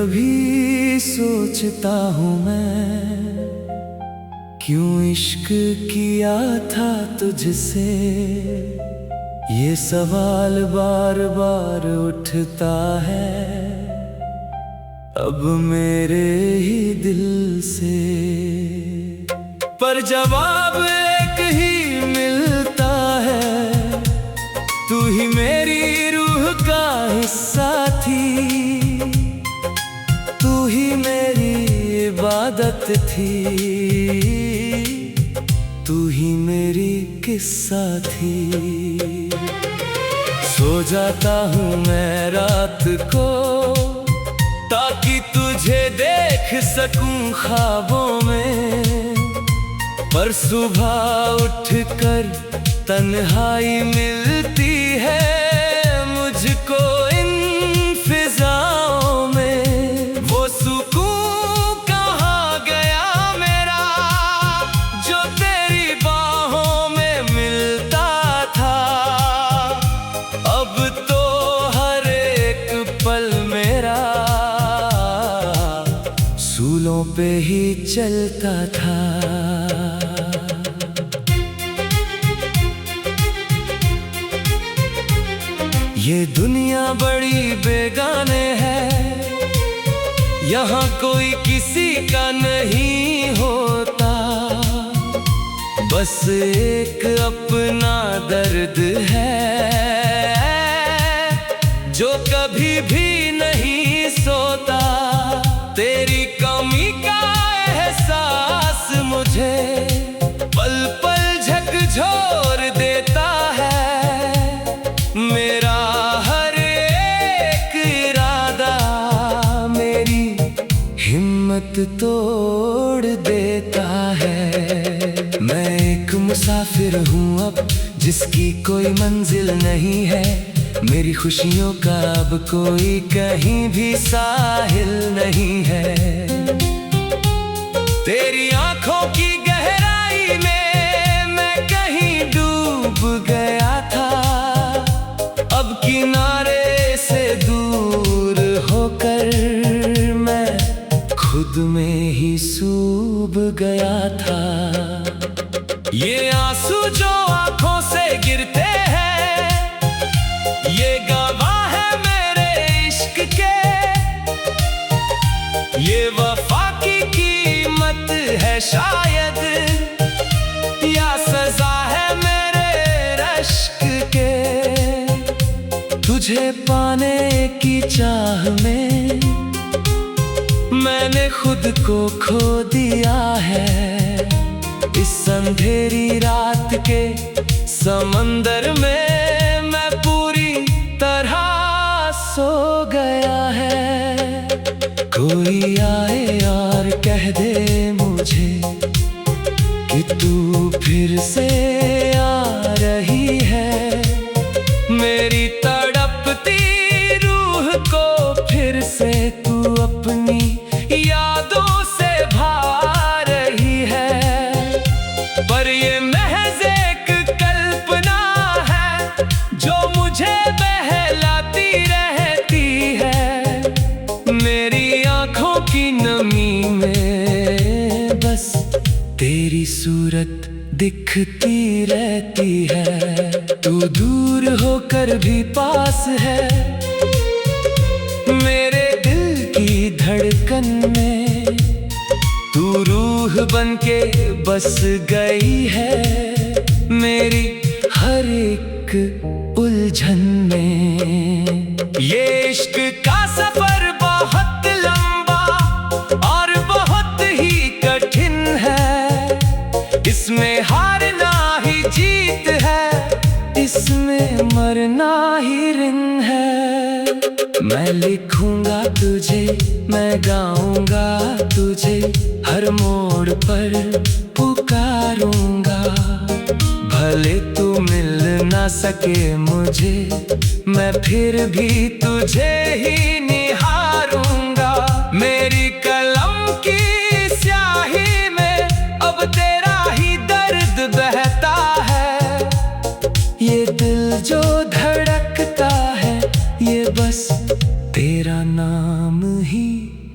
कभी सोचता हूँ मैं, क्यों इश्क किया था तुझसे। ये सवाल बार बार उठता है अब मेरे ही दिल से, पर जवाब एक ही मिलता है, तू ही मेरी रूह का हिस्सा थी, तू ही मेरी इबादत थी, तू ही मेरी किस्सा थी। सो जाता हूँ मैं रात को ताकि तुझे देख सकूं ख्वाबों में, पर सुबह उठकर तन्हाई मिलती है मुझको इन फिजाओं में। वो सुकून कहाँ गया मेरा जो तेरी बाहों में मिलता था, अब तो हर एक पल मेरा सूलों पे ही चलता था। ये दुनिया बड़ी बेगाने है, यहाँ कोई किसी का नहीं होता, बस एक अपना दर्द है जो कभी भी नहीं सोता। तेरी कमी का एहसास मुझे पल पल झकझोर देता है, मेरा हर एक इरादा मेरी हिम्मत तोड़ देता है। मैं एक मुसाफिर हूँ अब जिसकी कोई मंजिल नहीं है, मेरी खुशियों का अब कोई कहीं भी साहिल नहीं है। तेरी आंखों की गहराई में मैं कहीं डूब गया था, अब किनारे से दूर होकर मैं खुद में ही सूब गया था। ये आंसू जो आंखों से गिरते हैं, ये गवाह है मेरे इश्क के, ये वफा की कीमत है शायद, या सजा है मेरे रश्क के। तुझे पाने की चाह में मैंने खुद को खो दिया है, इस अंधेरी रात के समंदर में मैं पूरी तरह सो गया है। कोई आए और कह दे मुझे कि तू फिर से आ रही है, मेरी तड़पती रूह को फिर से तू अपनी यादों से भा रही है। पर ये महज एक कल्पना है जो मुझे बहलाती रहती है, मेरी आंखों की नमी में बस तेरी सूरत दिखती रहती है। तू दूर होकर भी पास है, मेरे दिल की धड़कन में तू रूह बनके बस गई है, मेरी हर एक उलझन में। ये इश्क का सफर बहुत लंबा और बहुत ही कठिन है, इसमें हारना ही जीत है, इसमें मरना ही रिन है। मैं लिखूंगा तुझे, मैं गाऊंगा तुझे, हर मोड़ पर पुकारूंगा। भले तू मिल ना सके मुझे, मैं फिर भी तुझे ही निहारूंगा। मेरी कलम की स्याही में अब तेरा ही दर्द बहता है, ये दिल जो धड़कता है ये बस तेरा नाम ही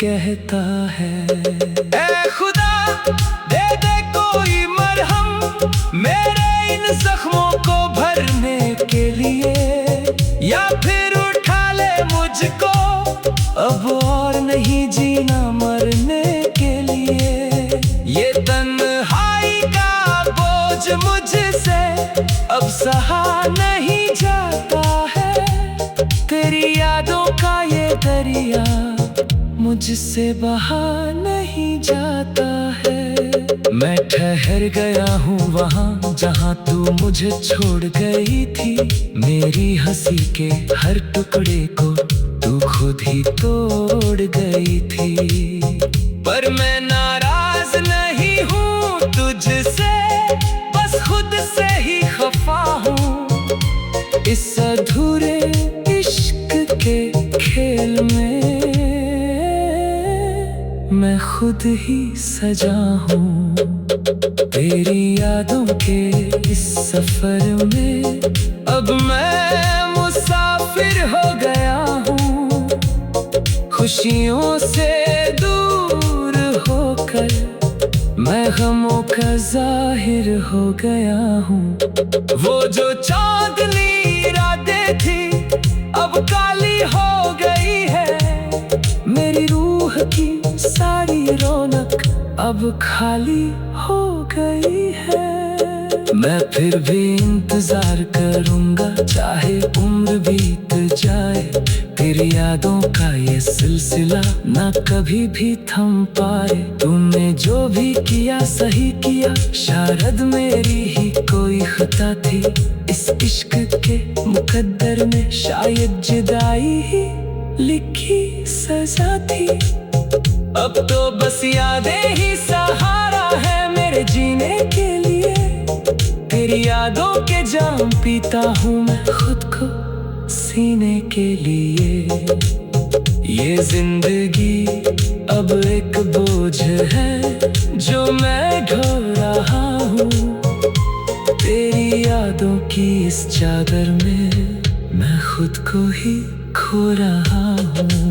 कहता है, ऐ खुदा दे दे कोई मरहम मेरे इन जख्मों को भरने के लिए, या फिर उठा ले मुझको अब और नहीं जीना मरने के लिए। ये तन्हाई का बोझ मुझसे अब सहा नहीं जाता है, तेरी यादों का ये दरिया मुझसे बहा नहीं जाता है। मैं ठहर गया हूँ वहाँ जहाँ तू मुझे छोड़ गई थी, मेरी हंसी के हर टुकड़े को तू खुद ही तोड़ गई थी। पर मैं नाराज नहीं हूँ तुझसे, बस खुद से ही खफा हूँ इस अधूरे इश्क के खेल में। मैं खुद ही सजा हूँ तेरी यादों के इस सफर में, अब मैं मुसाफिर हो गया हूँ खुशियों से दूर होकर, मैं गमों का जाहिर हो गया हूँ। वो जो चांदनी रातें थी अब काली हो गई है, मेरी रूह की सारी रौनक अब खाली हो गई है। मैं फिर भी इंतजार करूंगा चाहे उम्र बीत जाए, तेरी यादों का ये सिलसिला ना कभी भी थम पाए। तूने जो भी किया सही किया, शायद मेरी ही कोई खता थी इस इश्क के मुकद्दर में, शायद जुदाई ही लिखी सजा थी। अब तो बस यादें ही सहारा है मेरे जीने के लिए, तेरी यादों के जाम पीता हूँ मैं खुद को सीने के लिए। ये जिंदगी अब एक बोझ है जो मैं ढो रहा हूँ, तेरी यादों की इस चादर में मैं खुद को ही खो रहा हूँ।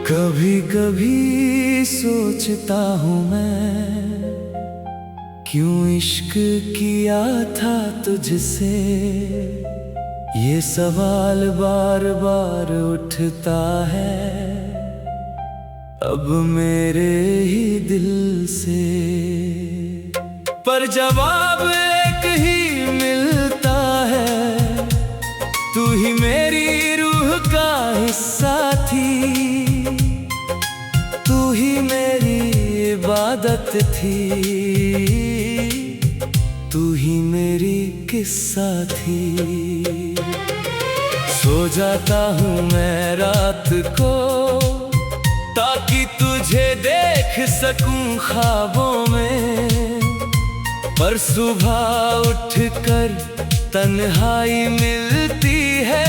कभी कभी सोचता हूँ मैं, क्यों इश्क किया था तुझसे, ये सवाल बार बार उठता है अब मेरे ही दिल से। पर जवाब एक ही मिलता है, तू ही मेरी रूह का हिस्सा थी, तू ही मेरी इबादत थी, तू ही मेरी किस्सा थी। सो जाता हूँ मैं रात को ताकि तुझे देख सकूं ख्वाबों में, पर सुबह उठकर तन्हाई मिलती है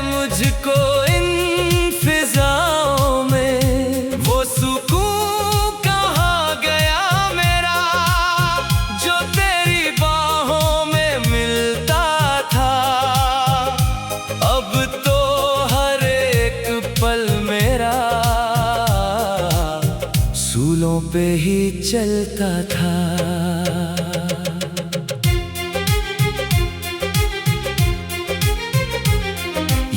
मुझको इन फिजाओं में। वो सुकून कहाँ गया मेरा जो तेरी बाहों में मिलता था, अब तो हर एक पल मेरा सूलों पे ही चलता था।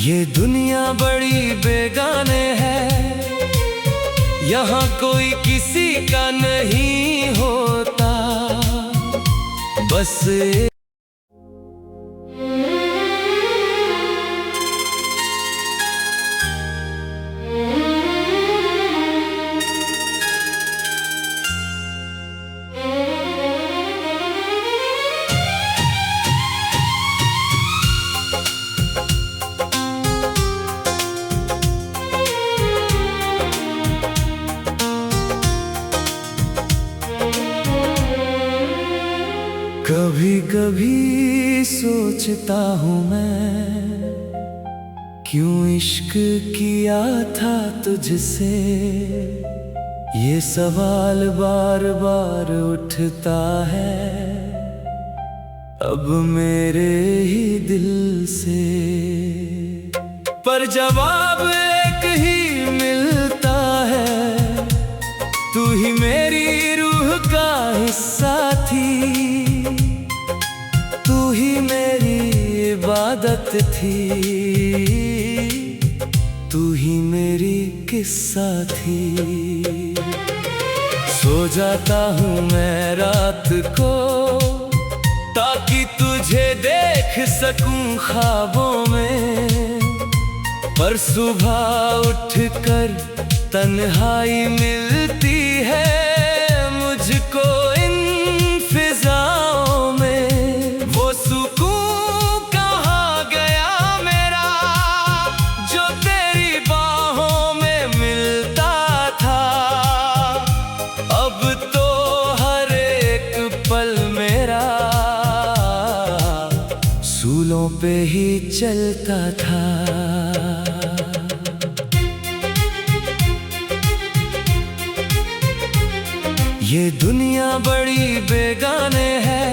ये दुनिया बड़ी बेगाने है, यहाँ कोई किसी का नहीं होता, बस कभी कभी सोचता हूँ मैं, क्यों इश्क किया था तुझसे। ये सवाल बार बार उठता है अब मेरे ही दिल से, पर जवाब एक ही मिलता है, तू ही मेरी रूह का हिस्सा थी, तू ही मेरी इबादत थी, तू ही मेरी किस्सा थी। सो जाता हूँ मैं रात को ताकि तुझे देख सकूं ख्वाबों में, पर सुबह उठकर तन्हाई मिलती है मुझको इन फिजाओं में। वो सुकून कहाँ गया मेरा जो तेरी बाहों में मिलता था, अब तो हर एक पल मेरा सूलों पे ही चलता था। ये दुनिया बड़ी बेगाने है,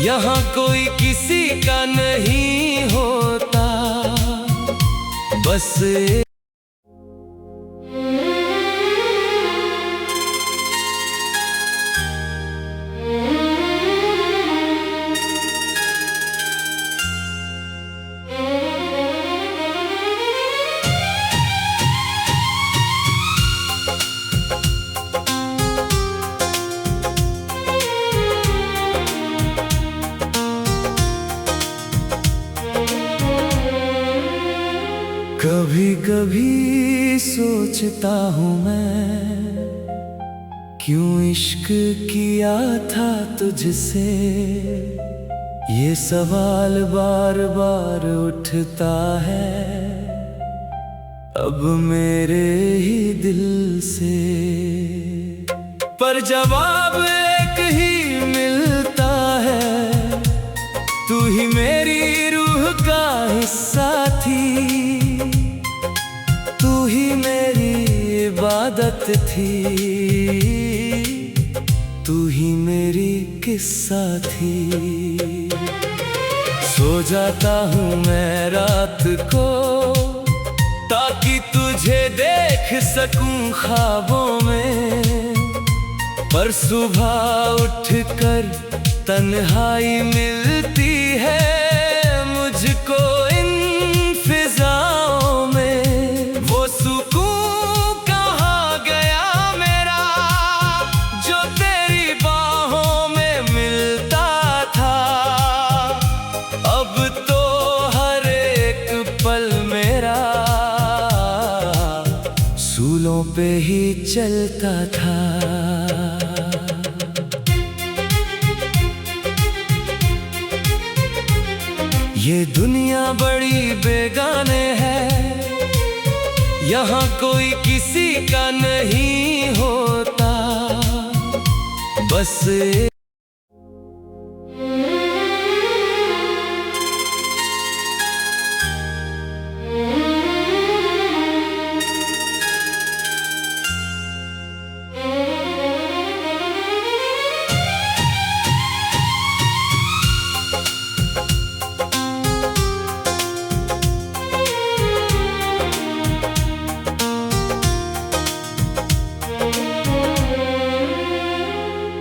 यहाँ कोई किसी का नहीं होता, बस कभी कभी सोचता हूँ मैं, क्यों इश्क किया था तुझसे। ये सवाल बार बार उठता है अब मेरे ही दिल से, पर जवाब एक ही मिलता है, तू ही मेरी रूह का हिस्सा थी, तू ही मेरी इबादत थी, तू ही मेरी किस्सा थी। सो जाता हूँ मैं रात को ताकि तुझे देख सकूं ख्वाबों में, पर सुबह उठकर तन्हाई मिलती है मुझको इन फिजाओं में। वो सुकून कहाँ गया मेरा जो तेरी बाहों में मिलता था, अब तो हर एक पल मेरा सूलों पे ही चलता था। ये दुनिया बड़ी बेगाने है, यहाँ कोई किसी का नहीं होता, बस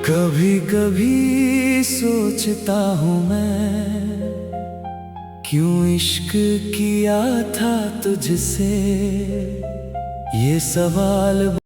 कभी कभी सोचता हूँ मैं, क्यों इश्क किया था तुझसे। ये सवाल